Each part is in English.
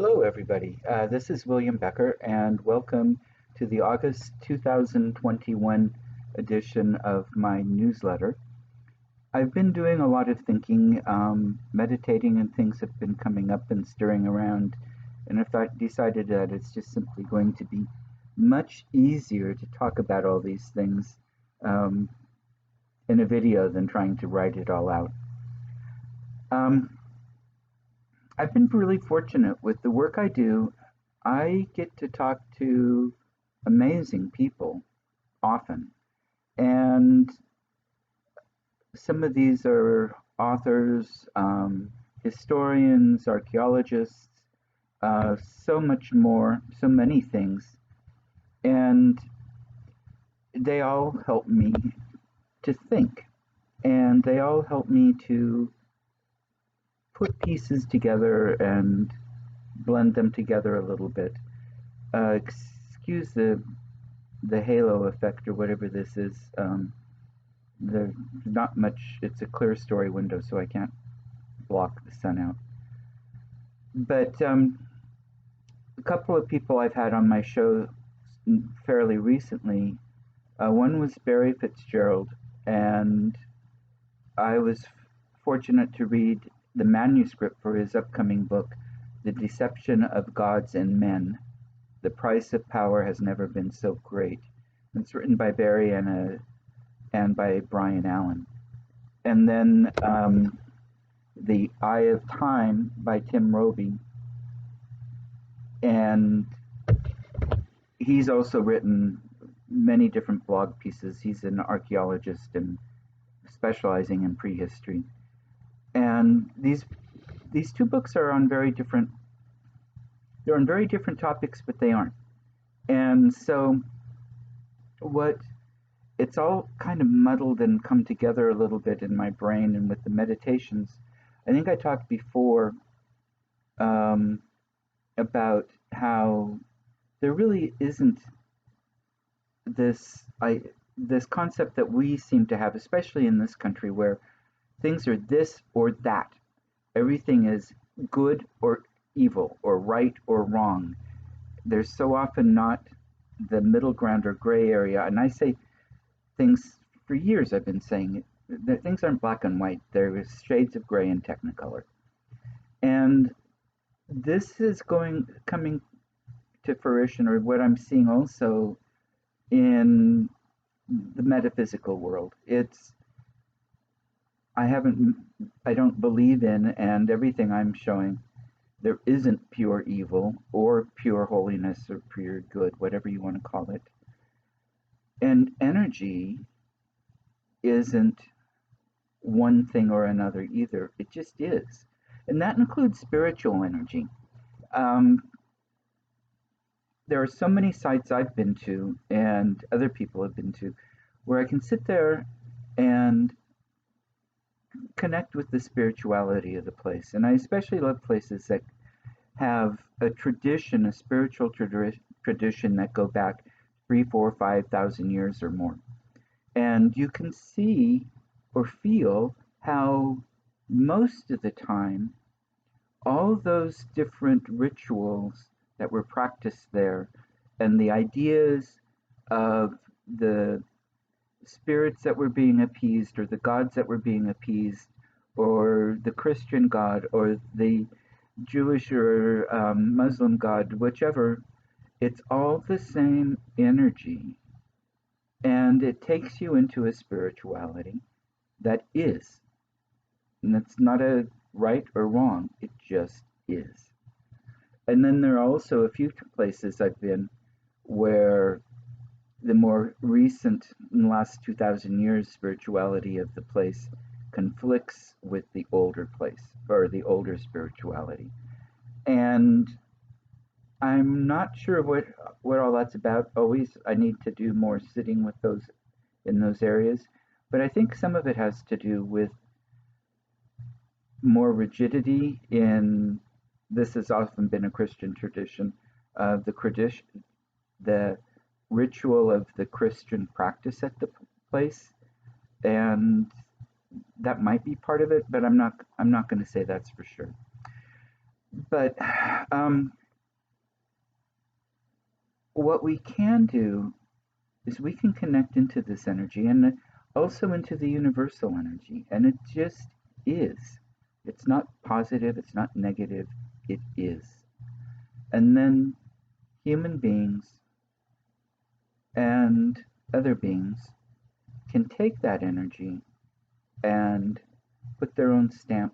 Hello, everybody. This is William Becker, and welcome to the August 2021 edition of my newsletter. I've been doing a lot of thinking, meditating, and things have been coming up and stirring around, and I've decided that it's just simply going to be much easier to talk about all these things um, in a video than trying to write it all out. Um, I've been really fortunate with the work I do. I get to talk to amazing people often. And some of these are authors, historians, archaeologists, so much more, so many things. And they all help me to think. And they all help me to put pieces together and blend them together a little bit. Excuse the halo effect or whatever this is. There's not much. It's a clear story window, so I can't block the sun out. But a couple of people I've had on my show fairly recently. One was Barry Fitzgerald, and I was fortunate to read the manuscript for his upcoming book, The Deception of Gods and Men. The Price of Power Has Never Been So Great. It's written by Barry and by Brian Allen. And then The Eye of Time by Tim Roby. And he's also written many different blog pieces. He's an archaeologist and specializing in prehistory. And these two books are on very different topics, but they aren't. And so it's all kind of muddled and come together a little bit in my brain. And with the meditations, I think I talked before about how there really isn't this concept that we seem to have, especially in this country, where things are this or that. Everything is good or evil, or right or wrong. There's so often not the middle ground or gray area. And I say things for years. I've been saying that things aren't black and white. There is shades of gray and technicolor. And this is coming to fruition, or what I'm seeing also in the metaphysical world. I don't believe in, and everything I'm showing, there isn't pure evil or pure holiness or pure good, whatever you want to call it. And energy isn't one thing or another either. It just is. And that includes spiritual energy. There are so many sites I've been to and other people have been to where I can sit there and connect with the spirituality of the place. And I especially love places that have a tradition, a spiritual tradition that go back 3, 4, 5,000 years or more. And you can see or feel how most of the time all those different rituals that were practiced there and the ideas of the spirits that were being appeased, or the gods that were being appeased, or the Christian God, or the Jewish or Muslim God, whichever, it's all the same energy. And it takes you into a spirituality that is. And it's not a right or wrong, it just is. And then there are also a few places I've been where the more recent, in the last 2,000 years, spirituality of the place conflicts with the older place, or the older spirituality. And I'm not sure what all that's about. Always, I need to do more sitting with those in those areas. But I think some of it has to do with more rigidity in, this has often been a Christian tradition, the ritual of the Christian practice at the place, and that might be part of it, but I'm not going to say that's for sure. But what we can do is we can connect into this energy and also into the universal energy. And it just is. It's not positive, it's not negative, it is. And then human beings and other beings can take that energy and put their own stamp,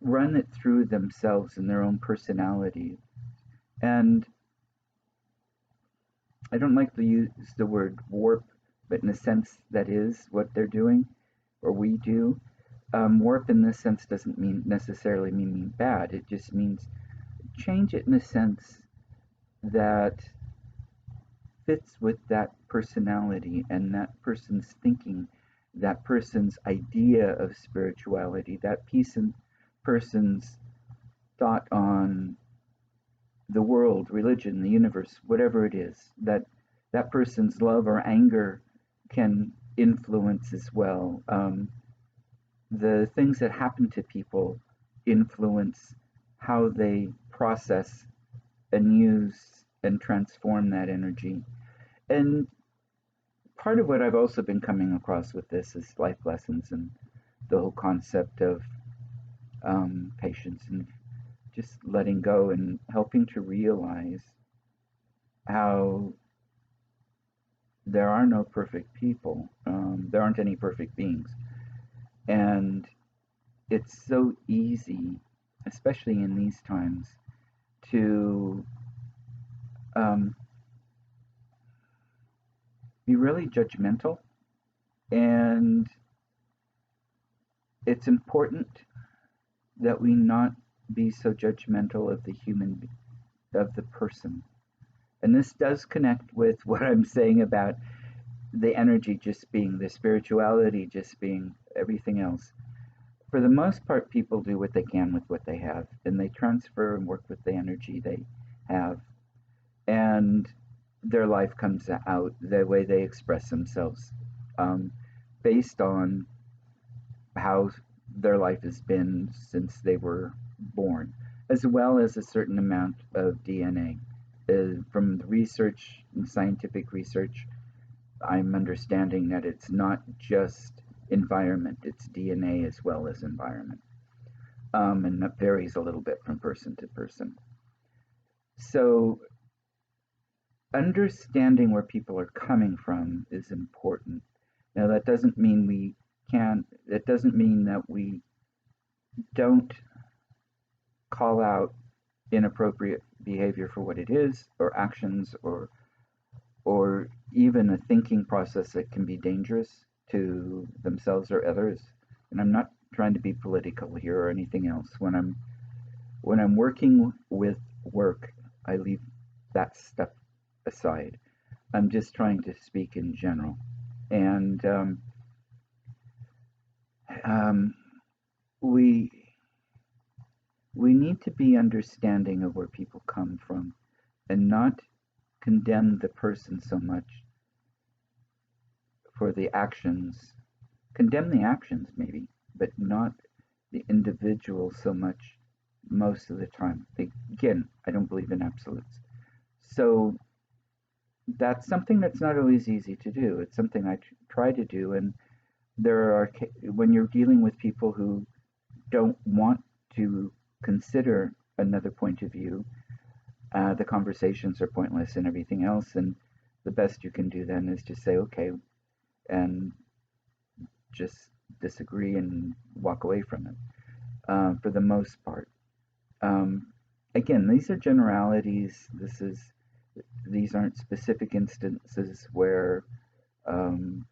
run it through themselves and their own personality. And I don't like to use the word warp, but in a sense, that is what they're doing, or we do. Warp in this sense doesn't mean necessarily mean bad. It just means change it in a sense that fits with that personality and that person's thinking, that person's idea of spirituality, that person's thought on the world, religion, the universe, whatever it is, that that person's love or anger can influence as well. The things that happen to people influence how they process and use and transform that energy. And part of what I've also been coming across with this is life lessons and the whole concept of patience and just letting go and helping to realize how there are no perfect people. There aren't any perfect beings. And it's so easy, especially in these times, to um, be really judgmental. And it's important that we not be so judgmental of the of the person. And this does connect with what I'm saying about the energy just being the spirituality, just being everything else. For the most part, people do what they can with what they have, and they transfer and work with the energy they have, and their life comes out the way they express themselves, um, based on how their life has been since they were born, as well as a certain amount of DNA. From the research and scientific research, I'm understanding that it's not just environment, it's DNA as well as environment. And that varies a little bit from person to person. So, understanding where people are coming from is important. Now, that doesn't mean that doesn't mean that we don't call out inappropriate behavior for what it is, or actions, or even a thinking process that can be dangerous to themselves or others. And I'm not trying to be political here or anything else. When I'm working with work, I leave that stuff aside. I'm just trying to speak in general. And um, we we need to be understanding of where people come from and not condemn the person so much for the actions. Condemn the actions, maybe, but not the individual so much most of the time. Again, I don't believe in absolutes. So that's something that's not always easy to do. It's something I try to do. And there are, when you're dealing with people who don't want to consider another point of view, the conversations are pointless and everything else. And the best you can do then is just say, okay, and just disagree and walk away from it, for the most part. Um, Again, these are generalities. These aren't specific instances where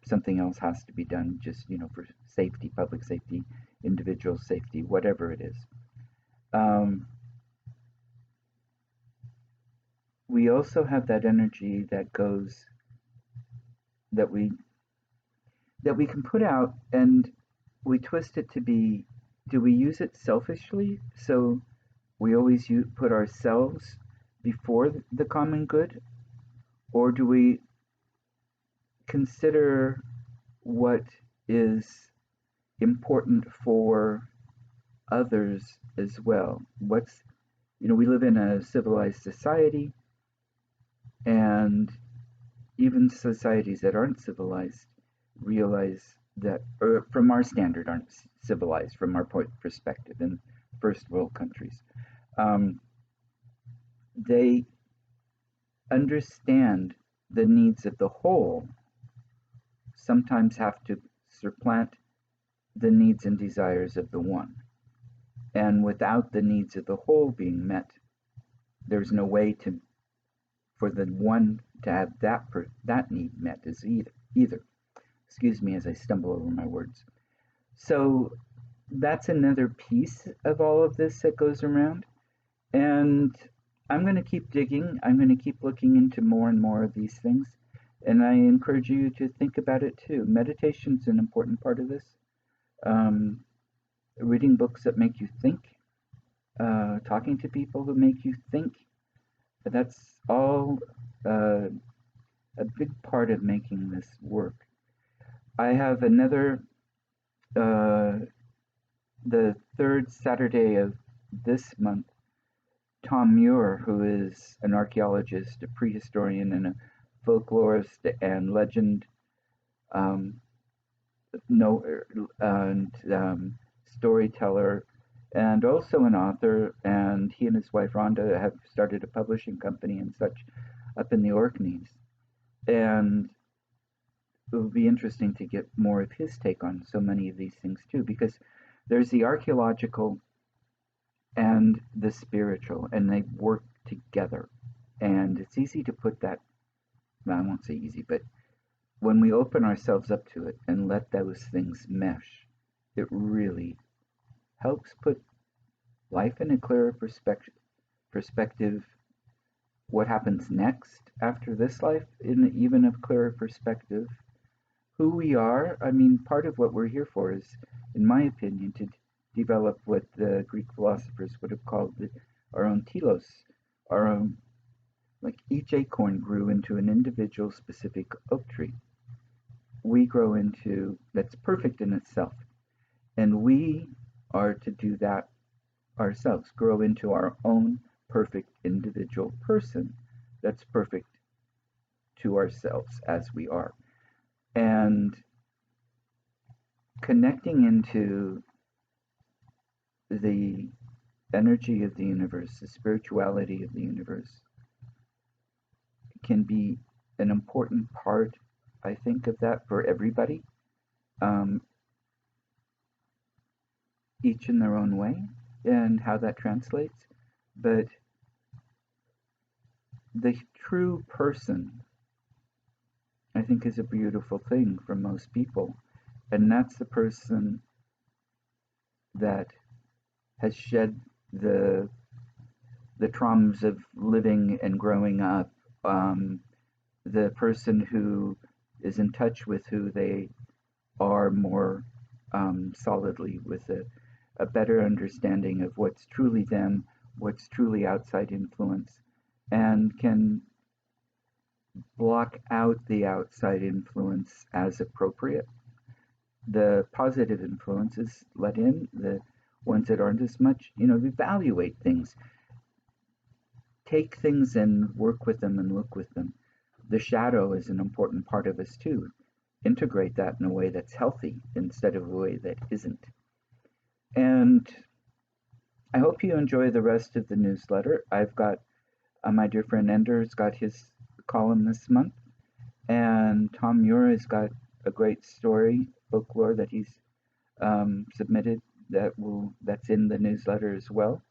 something else has to be done, just for safety, public safety, individual safety, whatever it is. Um, we also have that energy that goes that we that we can put out, and we twist it to be. Do we use it selfishly? So we always put ourselves before the common good, or do we consider what is important for others as well. We live in a civilized society, and even societies that aren't civilized realize that, or from our standard, aren't civilized from our perspective in first world countries. Um, they understand the needs of the whole, sometimes have to supplant the needs and desires of the one. And without the needs of the whole being met, there's no way for the one to have that need met as either. Excuse me as I stumble over my words. So that's another piece of all of this that goes around. And I'm going to keep digging. I'm going to keep looking into more and more of these things. And I encourage you to think about it too. Meditation is an important part of this. Reading books that make you think, talking to people who make you think. That's all a big part of making this work. I have another, the third Saturday of this month, Tom Muir, who is an archaeologist, a prehistorian, and a folklorist and legend, storyteller, and also an author. And he and his wife Rhonda have started a publishing company and such up in the Orkneys. And it will be interesting to get more of his take on so many of these things too, because there's the archaeological and the spiritual, and they work together. And it's easy to put that, well, I won't say easy, but when we open ourselves up to it and let those things mesh, it really helps put life in a clearer perspective. What happens next after this life in even a clearer perspective. Who we are. I mean, part of what we're here for is, in my opinion, to develop what the Greek philosophers would have called our own telos, our own, like each acorn grew into an individual specific oak tree. We grow into, that's perfect in itself. And we are to do that ourselves, grow into our own perfect individual person that's perfect to ourselves as we are. And connecting into the energy of the universe, the spirituality of the universe, can be an important part, I think, of that for everybody, each in their own way, and how that translates. But the true person, I think, is a beautiful thing for most people. And that's the person that has shed the traumas of living and growing up, the person who is in touch with who they are more solidly, with a better understanding of what's truly them, what's truly outside influence, and can block out the outside influence as appropriate. The positive influences let in, the ones that aren't as much, evaluate things. Take things and work with them and look with them. The shadow is an important part of us too. Integrate that in a way that's healthy instead of a way that isn't. And I hope you enjoy the rest of the newsletter. I've got my dear friend Ender's got his column this month, and Tom Muir has got a great story, folklore that he's submitted that's in the newsletter as well.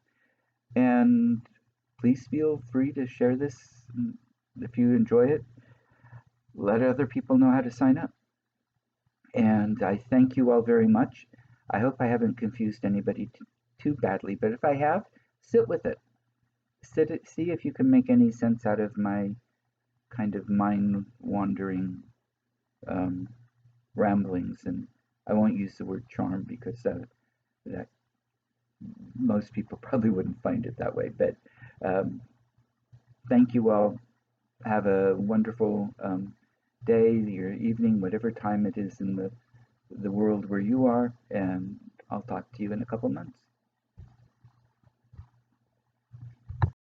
And please feel free to share this if you enjoy it. Let other people know how to sign up. And I thank you all very much. I hope I haven't confused anybody too badly, but if I have, sit with it. See if you can make any sense out of my kind of mind wandering ramblings. And I won't use the word charm because that most people probably wouldn't find it that way. But thank you all. Have a wonderful day, your evening, whatever time it is in the world where you are, and I'll talk to you in a couple months.